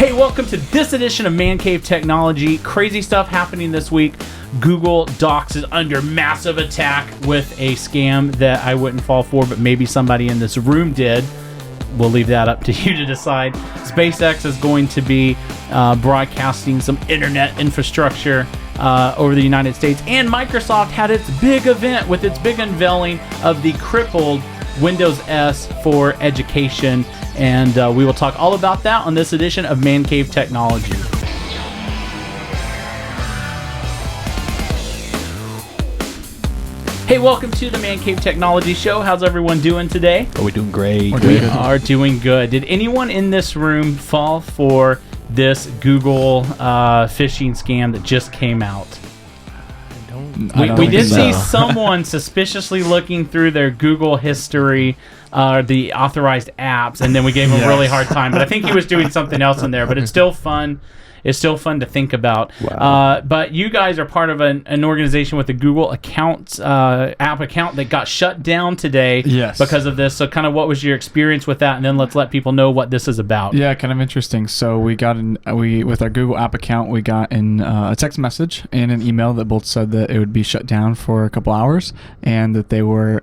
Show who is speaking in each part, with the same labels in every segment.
Speaker 1: Hey, welcome to this edition of Man Cave Technology. Crazy stuff happening this week. Google Docs is under massive attack with a scam that I wouldn't fall for, but maybe somebody in this room did. We'll leave that up to you to decide. SpaceX is going to be broadcasting some internet infrastructure over the United States. And Microsoft had its big event with its big unveiling of the crippled Windows S for education. And we will talk all about that on this edition of Man Cave Technology. Hey, welcome to the Man Cave Technology Show. How's everyone doing today?
Speaker 2: Are we doing great?
Speaker 1: We are doing good. Did anyone in this room fall for this Google phishing scam that just came out? We did see someone suspiciously looking through their Google history, the authorized apps, and then we gave him a really hard time. But I think he was doing something else in there. But it's still fun. It's still fun to think about. Wow. But you guys are part of an organization with a Google account, app account that got shut down today because of this. So kind of what was your experience with that? And then let's let people know what this is about.
Speaker 3: Yeah, kind of interesting. So we got with our Google app account, we got in a text message and an email that both said that it would be shut down for a couple hours and that they were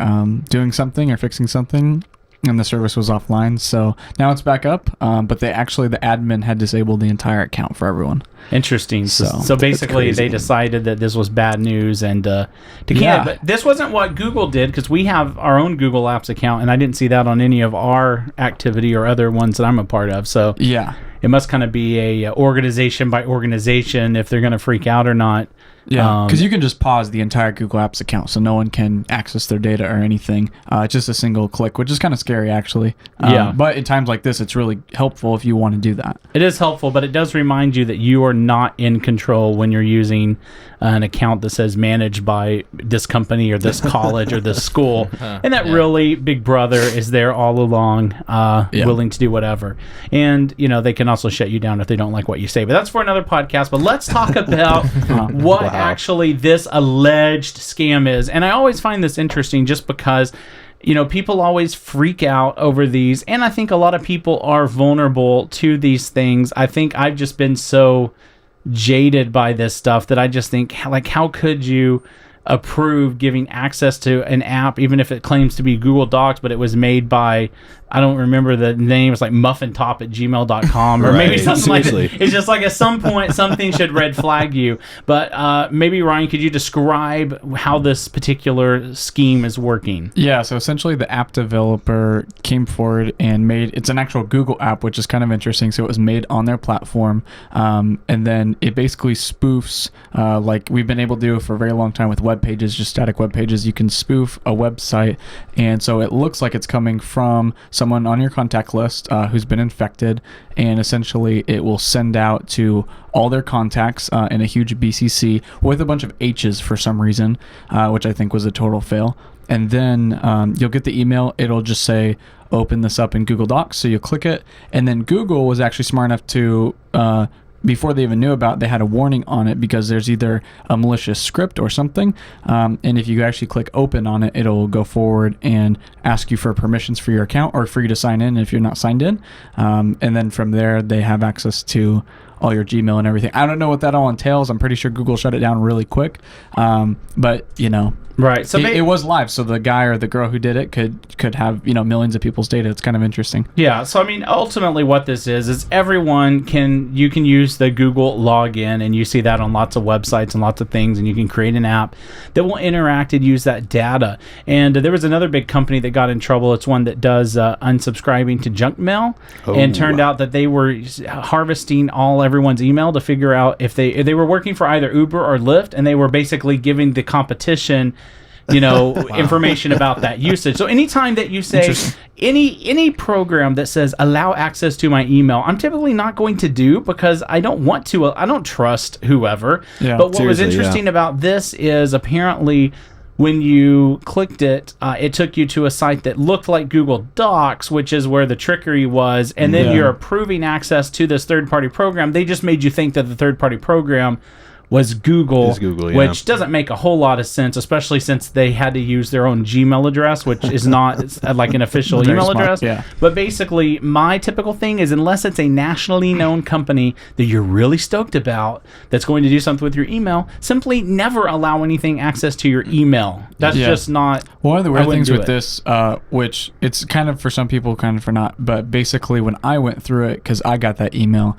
Speaker 3: doing something or fixing something. And the service was offline, so now it's back up. But the admin had disabled the entire account for everyone.
Speaker 1: Interesting. So basically, they decided that this was bad news and to cancel. But this wasn't what Google did, because we have our own Google Apps account, and I didn't see that on any of our activity or other ones that I'm a part of. So
Speaker 3: yeah, it
Speaker 1: must kind of be a organization by organization if they're going to freak out or not.
Speaker 3: Yeah, because you can just pause the entire Google Apps account, so no one can access their data or anything. Just a single click, which is kind of scary, actually. But in times like this, it's really helpful if you want to do that.
Speaker 1: It is helpful, but it does remind you that you are not in control when you're using an account that says managed by this company or this college or this school, and that really Big Brother is there all along, willing to do whatever. And they can also shut you down if they don't like what you say. But that's for another podcast. But let's talk about what actually this alleged scam is. And I always find this interesting just because people always freak out over these, and I think a lot of people are vulnerable to these things. I think I've just been so jaded by this stuff that I just think, like, how could you approve giving access to an app, even if it claims to be Google Docs, but it was made by, I don't remember the name, it's like muffintop@gmail.com or maybe something like that. It's just like at some point something should red flag you. But maybe Ryan, could you describe how this particular scheme is working?
Speaker 3: Yeah, so essentially the app developer came forward and it's an actual Google app, which is kind of interesting. So it was made on their platform, and then it basically spoofs, like we've been able to do for a very long time with web pages, just static web pages. You can spoof a website, and so it looks like it's coming from someone on your contact list who's been infected, and essentially it will send out to all their contacts in a huge BCC with a bunch of H's for some reason, which I think was a total fail. And then you'll get the email. It'll just say, open this up in Google Docs. So you'll click it, and then Google was actually smart enough to before they even knew about it, they had a warning on it because there's either a malicious script or something. And if you actually click open on it, it'll go forward and ask you for permissions for your account or for you to sign in if you're not signed in. And then from there, they have access to all your Gmail and everything. I don't know what that all entails. I'm pretty sure Google shut it down really quick. But,
Speaker 1: right. So
Speaker 3: it was live, so the guy or the girl who did it could have millions of people's data. It's kind of interesting.
Speaker 1: Yeah. So ultimately, what this is everyone can use the Google login, and you see that on lots of websites and lots of things, and you can create an app that will interact and use that data. And there was another big company that got in trouble. It's one that does unsubscribing to junk mail, and turned out that they were harvesting everyone's email to figure out if they were working for either Uber or Lyft, and they were basically giving the competition information about that usage. So anytime that you say any program that says allow access to my email, I'm typically not going to do, because I don't want to. I don't trust whoever. Yeah, but what was interesting about this is apparently when you clicked it, it took you to a site that looked like Google Docs, which is where the trickery was. And then you're approving access to this third-party program. They just made you think that the third-party program was Google,
Speaker 2: yeah.
Speaker 1: which doesn't make a whole lot of sense, especially since they had to use their own Gmail address, which is not like an official
Speaker 3: Very
Speaker 1: email
Speaker 3: smart,
Speaker 1: address.
Speaker 3: yeah.
Speaker 1: But basically, my typical thing is unless it's a nationally known company that you're really stoked about that's going to do something with your email, simply never allow anything access to your email. That's just not...
Speaker 3: One of the weird things with
Speaker 1: it.
Speaker 3: this, which it's kind of for some people, kind of for not, but basically when I went through it, because I got that email,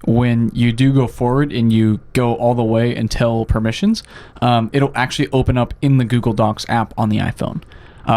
Speaker 3: when you do go forward and you go all the way until permissions, it'll actually open up in the Google Docs app on the iPhone.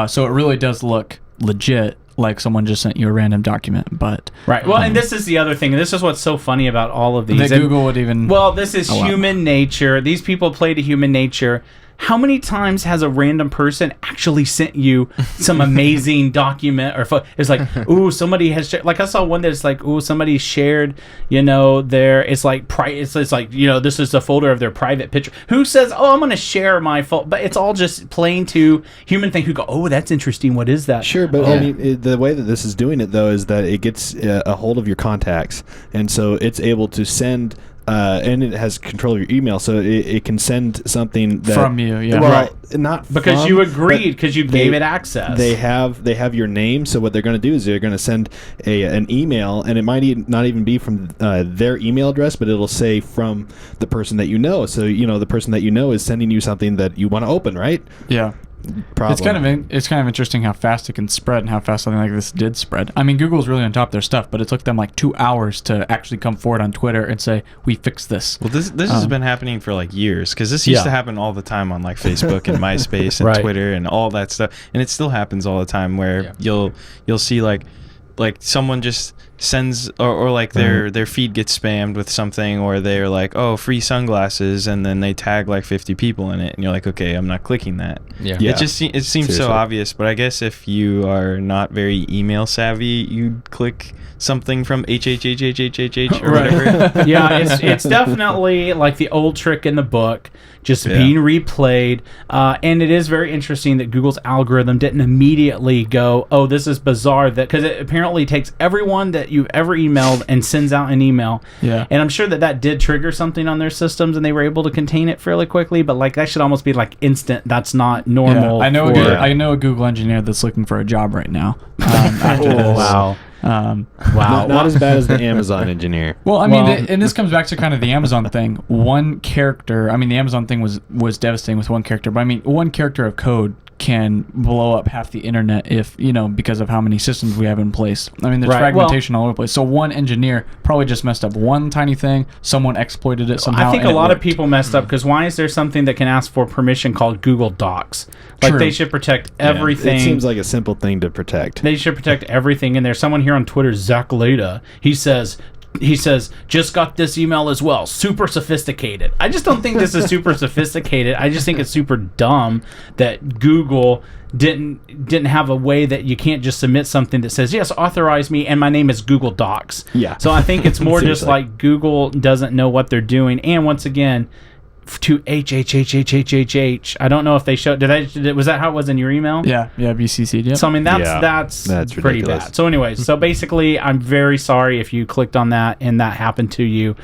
Speaker 3: So it really does look legit, like someone just sent you a random document. But
Speaker 1: right. Well, and this is the other thing. And this is what's so funny about all of these.
Speaker 3: that Google would even...
Speaker 1: Well, this is human nature. These people play to human nature. How many times has a random person actually sent you some amazing document or it's like, ooh, somebody has shared, like I saw one that's like, ooh, somebody shared, it's like it's like, this is the folder of their private picture. Who says, oh, I'm going to share my but it's all just playing to human thing who go, oh, that's interesting. What is that?
Speaker 2: Sure, but I mean, the way that this is doing it though is that it gets a hold of your contacts, and so it's able to send. And it has control of your email, so it can send something that,
Speaker 3: from you, yeah.
Speaker 2: Well,
Speaker 1: right.
Speaker 2: Not
Speaker 1: because
Speaker 2: from,
Speaker 1: you agreed, because you gave it access.
Speaker 2: They have your name, so what they're going to do is they're going to send an email, and it might not even be from their email address, but it'll say from the person that you know. So the person that you know is sending you something that you want to open, right?
Speaker 3: Yeah.
Speaker 2: Problem.
Speaker 3: It's kind of interesting how fast it can spread and how fast something like this did spread. I mean, Google's really on top of their stuff, but it took them like 2 hours to actually come forward on Twitter and say, we fixed this.
Speaker 4: Well, this has been happening for like years, because this used to happen all the time on like Facebook and MySpace and Twitter and all that stuff, and it still happens all the time where you'll see like someone just sends or like their feed gets spammed with something, or they're like, oh, free sunglasses, and then they tag like 50 people in it, and you're like, okay, I'm not clicking that. It seems Seriously. So obvious, but I guess if you are not very email savvy, you'd click something from HHHHHHH or whatever.
Speaker 1: Yeah, it's definitely like the old trick in the book, just being replayed. And it is very interesting that Google's algorithm didn't immediately go, oh, this is bizarre, that because it apparently takes everyone that you've ever emailed and sends out an email.
Speaker 3: Yeah.
Speaker 1: And I'm sure that did trigger something on their systems, and they were able to contain it fairly quickly. But like that should almost be like instant. That's not normal.
Speaker 3: I know. I know a Google engineer that's looking for a job right now. After this.
Speaker 1: Wow.
Speaker 2: Wow, not as bad as the Amazon engineer.
Speaker 3: Well, I mean, and this comes back to kind of the Amazon thing. One character, I mean, the Amazon thing was devastating with one character, but I mean, one character of code can blow up half the internet if, because of how many systems we have in place. I mean, there's fragmentation all over the place. So one engineer probably just messed up one tiny thing. Someone exploited it somehow.
Speaker 1: I think a lot of people messed up because why is there something that can ask for permission called Google Docs? Like they should protect everything.
Speaker 2: It seems like a simple thing to protect.
Speaker 1: They should protect everything in there. Someone here on Twitter, Zach Leda, he says, just got this email as well. Super sophisticated. I just don't think this is super sophisticated. I just think it's super dumb that Google didn't have a way that you can't just submit something that says, yes, authorize me, and my name is Google Docs.
Speaker 2: Yeah.
Speaker 1: So I think it's more just like Google doesn't know what they're doing. And once again, to HHHHHHH. I don't know if they showed. Was that how it was in your email?
Speaker 3: Yeah, BCC'd. Yep.
Speaker 1: So I mean, that's pretty
Speaker 2: ridiculous.
Speaker 1: bad. So anyways, so basically, I'm very sorry if you clicked on that and that happened to you.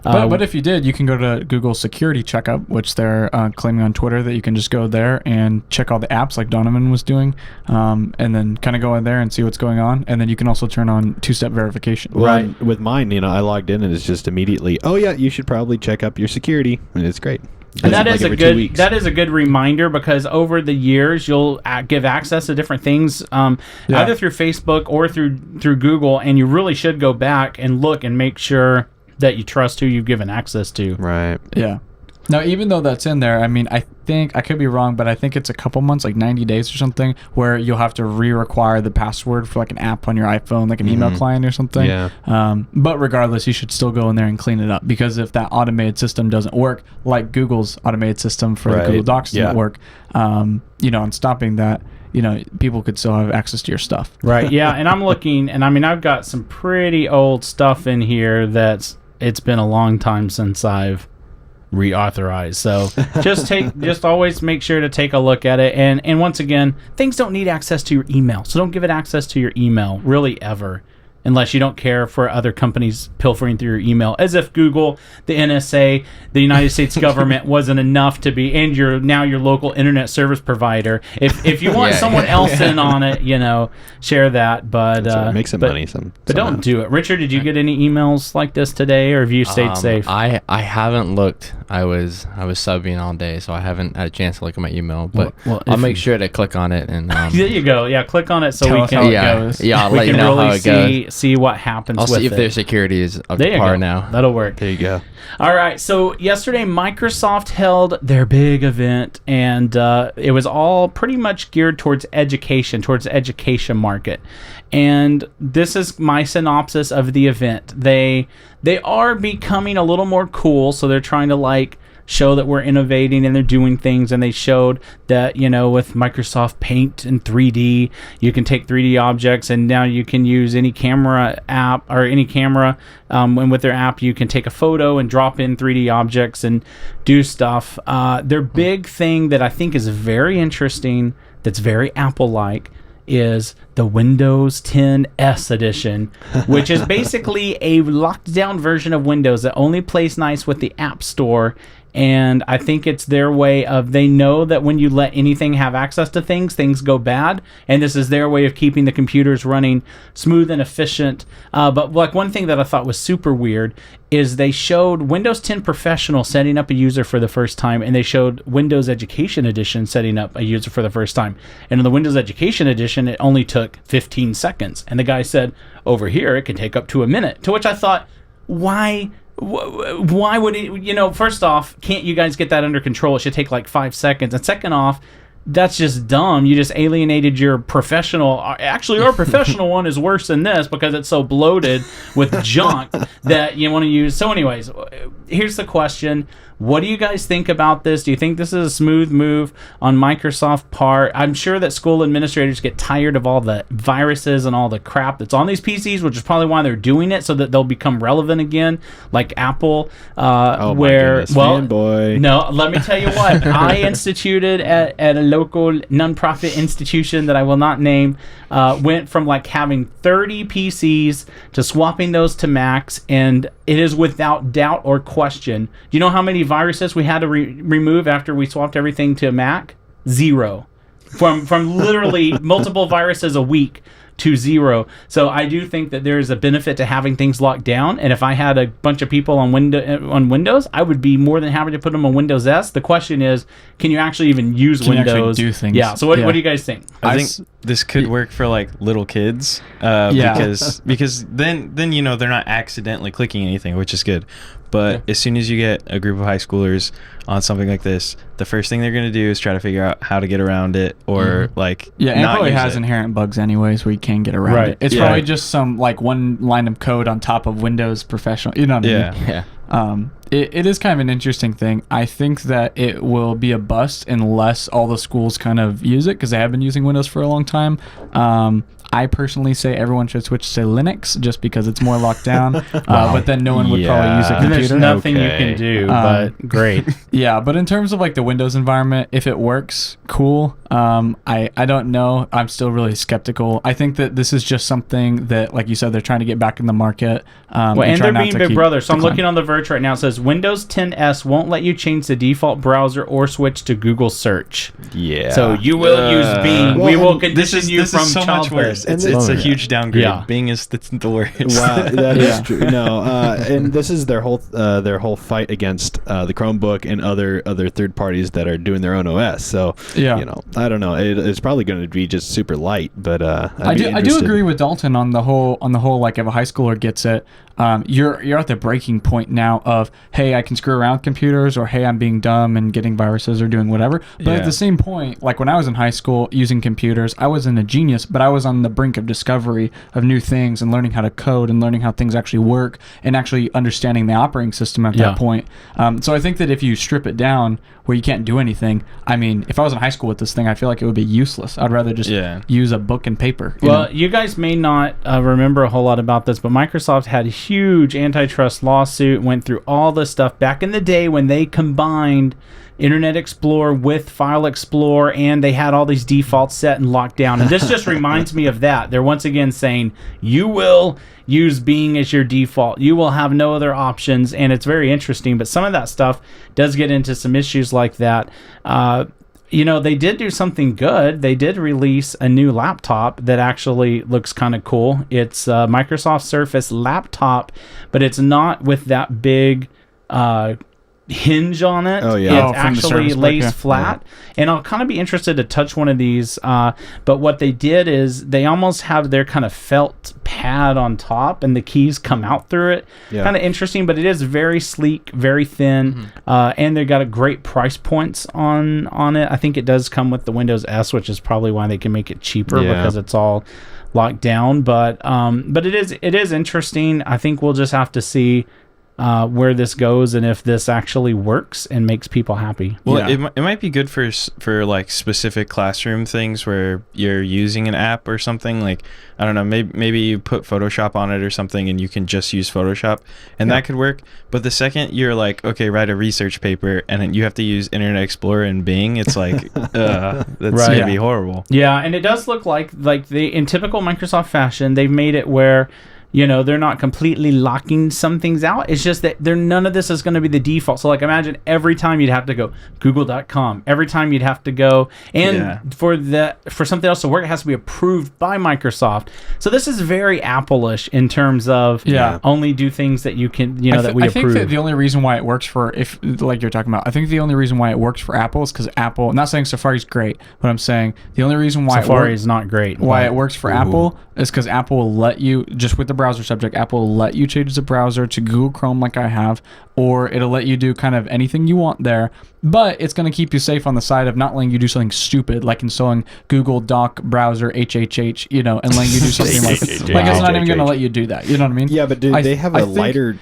Speaker 3: But if you did, you can go to Google Security Checkup, which they're claiming on Twitter that you can just go there and check all the apps like Donovan was doing, and then kind of go in there and see what's going on. And then you can also turn on two-step verification.
Speaker 2: Well, with mine, I logged in and it's just immediately, oh yeah, you should probably check up your security, and it's great.
Speaker 1: And that is a good reminder, because over the years you'll give access to different things, either through Facebook or through Google, and you really should go back and look and make sure that you trust who you've given access to.
Speaker 2: Right.
Speaker 3: Yeah. Now, even though that's in there, I mean, I think, I could be wrong, but I think it's a couple months, like 90 days or something, where you'll have to re-require the password for like an app on your iPhone, like an email client or something.
Speaker 2: Yeah.
Speaker 3: But regardless, you should still go in there and clean it up, because if that automated system doesn't work, like Google's automated system for the Google Docs didn't work, on stopping that, people could still have access to your stuff.
Speaker 1: Right. Yeah. And I'm looking, and I mean, I've got some pretty old stuff in here it's been a long time since I've reauthorized. So just always make sure to take a look at it. And once again, things don't need access to your email. So don't give it access to your email, really, ever. unless you don't care for other companies pilfering through your email. As if Google, the NSA, the United States government wasn't enough to be, and your local internet service provider. If you want someone else in on it, share that. But
Speaker 2: make some money.
Speaker 1: But don't do it. Richard, did you get any emails like this today, or have you stayed safe?
Speaker 5: I haven't looked. I was subbing all day, so I haven't had a chance to look at my email. But I'll make sure to click on it and.
Speaker 1: There you go. Yeah, click on it so we can.
Speaker 5: I'll let you know how it goes.
Speaker 1: See what happens.
Speaker 5: I'll
Speaker 1: with
Speaker 5: see if
Speaker 1: it.
Speaker 5: their security is up
Speaker 1: there
Speaker 5: to par
Speaker 1: go.
Speaker 5: now.
Speaker 1: That'll work.
Speaker 2: There you go.
Speaker 1: All right. So yesterday, Microsoft held their big event, and it was all pretty much geared towards the education market. And this is my synopsis of the event. They are becoming a little more cool, so they're trying to show that we're innovating and they're doing things, and they showed that with Microsoft Paint and 3D, you can take 3D objects, and now you can use any camera app or any camera, and with their app you can take a photo and drop in 3D objects and do stuff. Their big thing that I think is very interesting, that's very Apple-like, is the Windows 10 S edition, which is basically a locked down version of Windows that only plays nice with the App Store. And I think it's their way of, they know that when you let anything have access to things go bad. And this is their way of keeping the computers running smooth and efficient. But one thing that I thought was super weird is they showed Windows 10 Professional setting up a user for the first time, and they showed Windows Education Edition setting up a user for the first time. And in the Windows Education Edition, it only took 15 seconds. And the guy said, over here, it can take up to a minute. To which I thought, why would it, first off, can't you guys get that under control? It should take 5 seconds. And second off, that's just dumb. You just alienated your professional. Actually, our professional one is worse than this because it's so bloated with junk that you want to use. So anyways, here's the question. What do you guys think about this? Do you think this is a smooth move on Microsoft's part? I'm sure that school administrators get tired of all the viruses and all the crap that's on these PCs, which is probably why they're doing it, so that they'll become relevant again, like Apple.
Speaker 2: Fanboy.
Speaker 1: No, let me tell you what. I instituted at a local nonprofit institution that I will not name, went from having 30 PCs to swapping those to Macs, and it is without doubt or question. Do you know how many viruses we had to remove after we swapped everything to Mac? 0. From literally multiple viruses a week to 0. So I do think that there is a benefit to having things locked down. And if I had a bunch of people on Windows, I would be more than happy to put them on Windows S. The question is, can you actually even use Windows?
Speaker 3: Actually do things?
Speaker 1: Yeah. So what do you guys think?
Speaker 4: I think this could work for little kids, because then they're not accidentally clicking anything, which is good. But as soon as you get a group of high schoolers on something like this, the first thing they're going to do is try to figure out how to get around it, or
Speaker 3: and it probably has inherent bugs anyways where you can get around it. It's probably just some one line of code on top of Windows Professional. You know what I mean? Yeah. It is kind of an interesting thing. I think that it will be a bust unless all the schools kind of use it, because they have been using Windows for a long time. I personally say everyone should switch to Linux just because it's more locked down. But then no one would probably use a computer.
Speaker 1: There's nothing you can do, but great.
Speaker 3: Yeah, but in terms of the Windows environment, if it works, cool. I don't know. I'm still really skeptical. I think that this is just something that, like you said, they're trying to get back in the market.
Speaker 1: And they're being big brother. So I'm looking on the Verge right now. It says Windows 10 S won't let you change the default browser or switch to Google search.
Speaker 2: Yeah.
Speaker 1: So you will use Bing. We will condition you from
Speaker 4: so
Speaker 1: childhood.
Speaker 4: Much worse. It's a huge downgrade. Yeah. Bing is the worst.
Speaker 2: Wow, that is true. No, and this is their whole fight against the Chromebook and other third parties that are doing their own OS. So I don't know. It's probably going to be just super light, but I
Speaker 3: do agree with Dalton on the whole if a high schooler gets it, you're at the breaking point now of, hey, I can screw around with computers, or hey, I'm being dumb and getting viruses or doing whatever. But at the same point, when I was in high school using computers, I wasn't a genius, but I was on the brink of discovery of new things and learning how to code and learning how things actually work and actually understanding the operating system at that point. So I think that if you strip it down where you can't do anything, I mean, if I was in high school with this thing, I feel like it would be useless. I'd rather just use a book and paper.
Speaker 1: You guys may not remember a whole lot about this, but Microsoft had a huge antitrust lawsuit, went through all this stuff back in the day when they combined Internet Explorer with File Explorer, and they had all these defaults set and locked down. And this just reminds me of that. They're once again saying, you will use Bing as your default. You will have no other options, and it's very interesting. But some of that stuff does get into some issues like that. They did do something good. They did release a new laptop that actually looks kind of cool. It's a Microsoft Surface laptop, but it's not with that big hinge on it.
Speaker 2: Oh, yeah.
Speaker 1: It's actually lays flat. And I'll kind of be interested to touch one of these. But what they did is they almost have their kind of felt pad on top, and the keys come out through it. Yeah. Kind of interesting, but it is very sleek, very thin, and they've got a great price points on it. I think it does come with the Windows S, which is probably why they can make it cheaper because it's all locked down. But it is interesting. I think we'll just have to see where this goes and if this actually works and makes people happy.
Speaker 4: Well, it might be good for like specific classroom things where you're using an app or something. Like, I don't know, maybe you put Photoshop on it or something and you can just use Photoshop, and that could work. But the second you're like, okay, write a research paper and then you have to use Internet Explorer and Bing, it's like, that's gonna be horrible.
Speaker 1: Yeah, and it does look like in typical Microsoft fashion, they've made it where they're not completely locking some things out. It's just that none of this is going to be the default. So, like, imagine every time you'd have to go google.com. Every time you'd have to go. And for something else to work, it has to be approved by Microsoft. So this is very Apple-ish in terms of only do things that you can, that we approve.
Speaker 3: I think that the only reason why it works for, like you're talking about, I think the only reason why it works for Apple is because Apple, I'm not saying Safari's great, but I'm saying the only reason why
Speaker 1: Safari is not great.
Speaker 3: Why it works for Apple is because Apple will let you, just with the browser subject, Apple will let you change the browser to Google Chrome like I have, or it'll let you do kind of anything you want there, but it's going to keep you safe on the side of not letting you do something stupid like installing Google Doc Browser HHH, and letting you do something like it's not even going to let you do that. You know what I mean?
Speaker 2: Yeah, but they have a lighter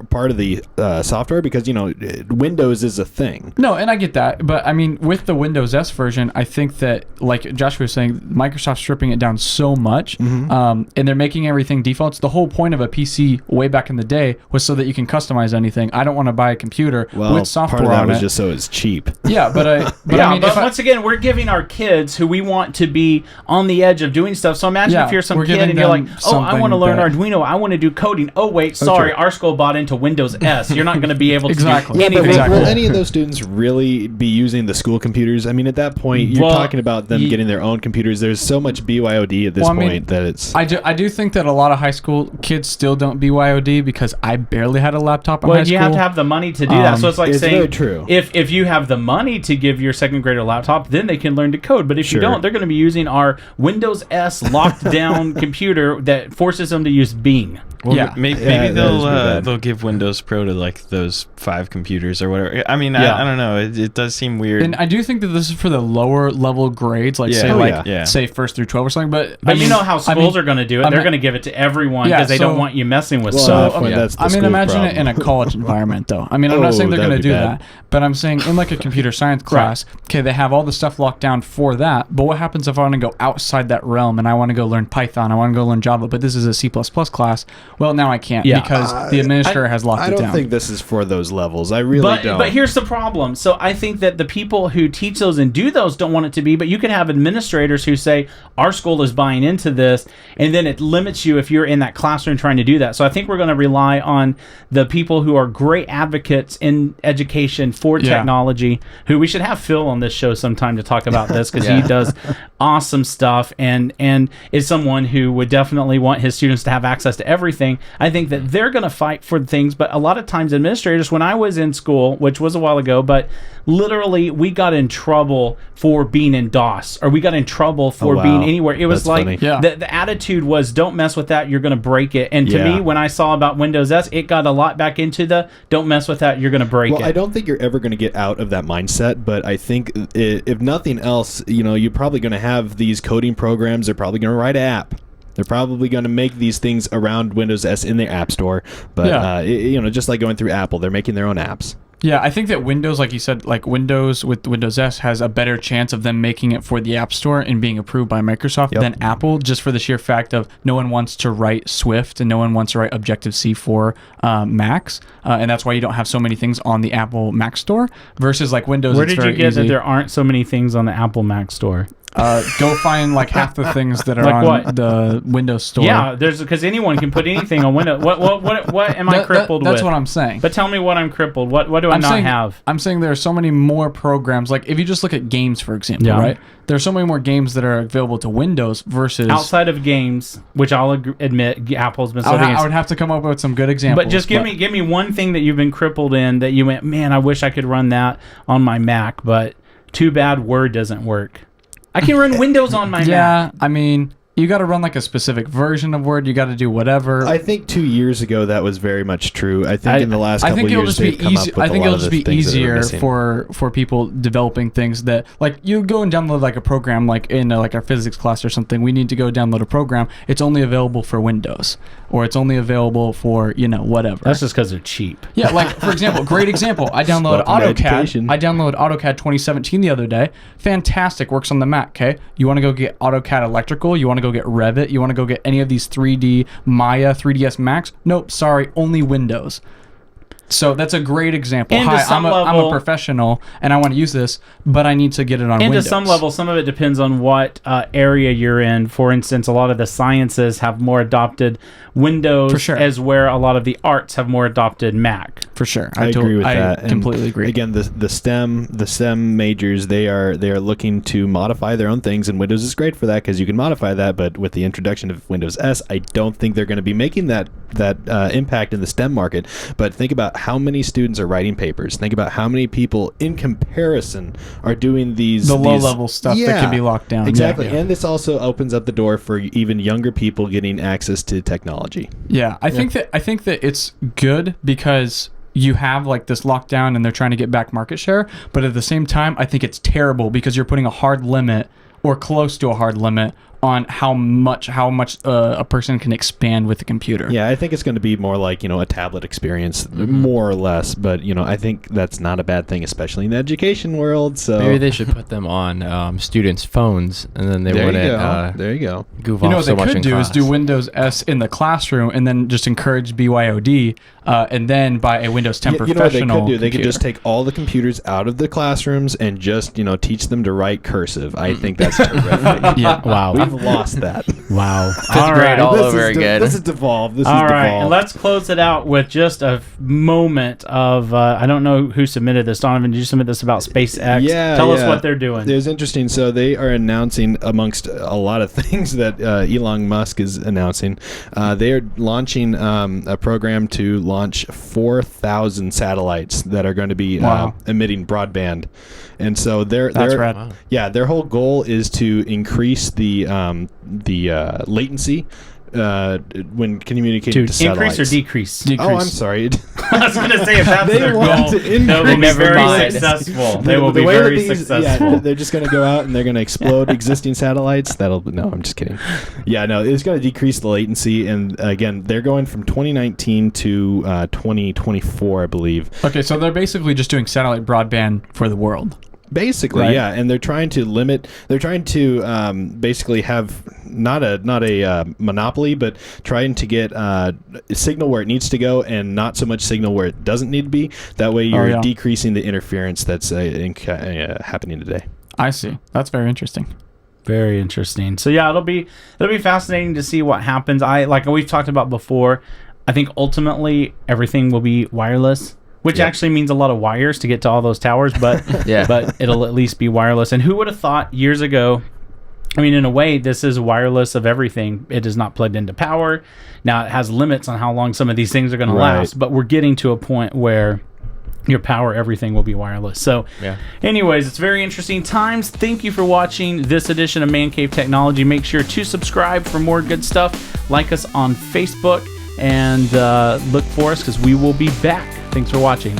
Speaker 2: part of the software because, Windows is a thing.
Speaker 3: No, and I get that, but I mean, with the Windows S version, I think that, like Joshua was saying, Microsoft's stripping it down so much, and they're making everything defaults. The whole point of a PC way back in the day was so that you can customize anything. I don't want to buy a computer with software
Speaker 2: part of that
Speaker 3: on
Speaker 2: was
Speaker 3: it.
Speaker 2: just so it's cheap.
Speaker 3: Yeah, but
Speaker 1: once again, we're giving our kids who we want to be on the edge of doing stuff. So imagine if you're some kid and you're like, oh, I want to learn Arduino. I want to do coding. Oh, wait, sorry, our school bought into Windows S. You're not going to be able to do anything.
Speaker 2: Will any of those students really be using the school computers? I mean, at that point, you're talking about them getting their own computers. There's so much BYOD at this point that it's...
Speaker 3: I do think that a lot of high school kids still don't BYOD because I barely had a laptop in high school.
Speaker 1: You have to have the money to do that. So it's like saying,
Speaker 2: very true.
Speaker 1: If you have the money to give your second grader a laptop, then they can learn to code. But if you don't, they're going to be using our Windows S locked down computer that forces them to use Bing.
Speaker 4: Well, maybe they'll give Windows Pro to like those 5 computers or whatever. I mean, I don't know. It does seem weird.
Speaker 3: And I do think that this is for the lower level grades, like say 1st through 12 or something. But
Speaker 1: I mean, you know how schools are going to do it. They're going to give it to everyone because they don't want you messing with stuff.
Speaker 3: Imagine it in a college environment, though. I mean, I'm not saying they're going to do that, but I'm saying in like a computer science class, okay, they have all the stuff locked down for that. But what happens if I want to go outside that realm and I want to go learn Python? I want to go learn Java, but this is a C++ class. Well, now I can't because the administrator has locked it down.
Speaker 2: I don't think this is for those levels. I really don't.
Speaker 1: But here's the problem. So I think that the people who teach those and do those don't want it to be, but you can have administrators who say, our school is buying into this, and then it limits you if you're in that classroom trying to do that. So I think we're going to rely on the people who are great advocates in education for technology, who we should have Phil on this show sometime to talk about this because he does awesome stuff and is someone who would definitely want his students to have access to everything. I think that they're going to fight for things, but a lot of times administrators, when I was in school, which was a while ago, but literally we got in trouble for being in DOS, or we got in trouble for being anywhere. It was the attitude was, don't mess with that, you're going to break it. And to me, when I saw about Windows S, it got a lot back into the don't mess with that, you're going to break it.
Speaker 2: I don't think you're ever going to get out of that mindset, but I think if nothing else, you're probably going to have these coding programs. They're probably going to write an app. They're probably going to make these things around Windows S in their app store, but just like going through Apple, they're making their own apps.
Speaker 3: Yeah, I think that Windows, like you said, like Windows with Windows S has a better chance of them making it for the App Store and being approved by Microsoft than Apple, just for the sheer fact of no one wants to write Swift and no one wants to write Objective-C for Macs, and that's why you don't have so many things on the Apple Mac Store versus like Windows.
Speaker 1: Where did you get that there aren't so many things on the Apple Mac Store?
Speaker 3: Go find like half the things that are
Speaker 1: like
Speaker 3: on
Speaker 1: what?
Speaker 3: The Windows Store.
Speaker 1: Yeah, there's because anyone can put anything on Windows. What am I crippled with?
Speaker 3: That's what I'm saying.
Speaker 1: But tell me what I'm crippled. What do I not have?
Speaker 3: I'm saying there are so many more programs. Like if you just look at games, for example, right? There are so many more games that are available to Windows versus
Speaker 1: outside of games, which I'll admit Apple's been.
Speaker 3: I would have to come up with some good examples.
Speaker 1: But just give me one thing that you've been crippled in that you went, man, I wish I could run that on my Mac, but too bad Word doesn't work. I can run Windows on my Mac.
Speaker 3: Yeah, I mean, you got to run like a specific version of Word. You got to do whatever.
Speaker 2: I think 2 years ago that was very much true. I think in the last couple of years they've come up with
Speaker 3: I think
Speaker 2: a
Speaker 3: it'll
Speaker 2: lot of
Speaker 3: just
Speaker 2: the
Speaker 3: be
Speaker 2: things that are
Speaker 3: easier
Speaker 2: missing.
Speaker 3: for people developing things that like you go and download like a program like in like our physics class or something. We need to go download a program. It's only available for Windows or it's only available for whatever.
Speaker 1: That's just because they're cheap.
Speaker 3: Yeah, like for example, great example. I downloaded AutoCAD. I downloaded AutoCAD 2017 the other day. Fantastic, works on the Mac. Okay, you want to go get AutoCAD Electrical? You want to go get Revit? You want to go get any of these 3D Maya, 3ds Max? Nope, sorry, only Windows. So that's a great example.
Speaker 1: And
Speaker 3: Hi, I'm
Speaker 1: level,
Speaker 3: a professional and I want to use this, but I need to get it on Windows.
Speaker 1: And to some level, some of it depends on what area you're in. For instance, a lot of the sciences have more adopted Windows,
Speaker 3: For sure.
Speaker 1: as where a lot of the arts have more adopted Mac.
Speaker 3: For sure,
Speaker 2: I agree with that.
Speaker 3: I completely agree.
Speaker 2: Again, the STEM majors they are looking to modify their own things, and Windows is great for that because you can modify that. But with the introduction of Windows S, I don't think they're going to be making that impact in the STEM market. But think about how many students are writing papers. Think about how many people, in comparison, are doing these
Speaker 3: low-level stuff that can be locked down.
Speaker 2: Exactly,
Speaker 3: Yeah.
Speaker 2: and this also opens up the door for even younger people getting access to technology.
Speaker 3: Yeah, I think that it's good because you have like this lockdown and they're trying to get back market share, but at the same time, I think it's terrible because you're putting a hard limit or close to a hard limit on how much a person can expand with the computer.
Speaker 2: Yeah, I think it's going to be more like, a tablet experience, more or less. But, I think that's not a bad thing, especially in the education world. So
Speaker 5: maybe they should put them on students' phones, and then they wouldn't.
Speaker 2: There you go.
Speaker 5: Goof
Speaker 3: You know
Speaker 5: off
Speaker 3: what
Speaker 5: so
Speaker 3: they
Speaker 5: much
Speaker 3: could
Speaker 5: in
Speaker 3: do
Speaker 5: class.
Speaker 3: is do Windows S in the classroom and then just encourage BYOD and then buy a Windows 10 professional.
Speaker 2: You know what they could do? They could
Speaker 3: computer.
Speaker 2: just take all the computers out of the classrooms and just, teach them to write cursive. I think that's terrific.
Speaker 3: Yeah.
Speaker 1: Wow.
Speaker 2: We've lost that.
Speaker 1: Wow.
Speaker 5: Fifth grade all over again.
Speaker 2: This is devolved. This
Speaker 1: All
Speaker 2: is
Speaker 1: right,
Speaker 2: devolved.
Speaker 1: and let's close it out with just a moment of I don't know who submitted this. Donovan, did you submit this about SpaceX?
Speaker 2: Yeah.
Speaker 1: Tell us what they're doing.
Speaker 2: It's interesting. So they are announcing, amongst a lot of things that Elon Musk is announcing, they are launching a program to launch 4,000 satellites that are going to be emitting broadband. And so their whole goal is to increase the latency when communicating to satellites.
Speaker 1: Increase or decrease?
Speaker 2: Oh, I'm sorry.
Speaker 1: I was going to say if that's
Speaker 2: They
Speaker 1: their
Speaker 2: want
Speaker 1: goal,
Speaker 2: to increase.
Speaker 1: they'll be
Speaker 5: Never
Speaker 1: very
Speaker 5: mind.
Speaker 1: successful. They will be
Speaker 2: way that
Speaker 1: very
Speaker 2: these-
Speaker 1: successful.
Speaker 2: Yeah, they're just going to go out and they're going to explode existing satellites. No, I'm just kidding. Yeah, no, it's going to decrease the latency. And again, they're going from 2019 to 2024, I believe.
Speaker 3: Okay, so they're basically just doing satellite broadband for the world.
Speaker 2: Basically,
Speaker 3: Right.
Speaker 2: yeah, and they're trying to limit. They're trying to basically have not a monopoly, but trying to get signal where it needs to go, and not so much signal where it doesn't need to be. That way, you're decreasing the interference that's happening today.
Speaker 3: I see. That's very interesting.
Speaker 1: Very interesting. So yeah, it'll be fascinating to see what happens. Like we've talked about before, I think ultimately everything will be wireless. Which actually means a lot of wires to get to all those towers, but but it'll at least be wireless. And who would have thought years ago? I mean, in a way, this is wireless of everything. It is not plugged into power. Now, it has limits on how long some of these things are going to last, but we're getting to a point where your power, everything will be wireless. So anyways, it's very interesting times. Thank you for watching this edition of Man Cave Technology. Make sure to subscribe for more good stuff. Like us on Facebook and look for us because we will be back. Thanks for watching.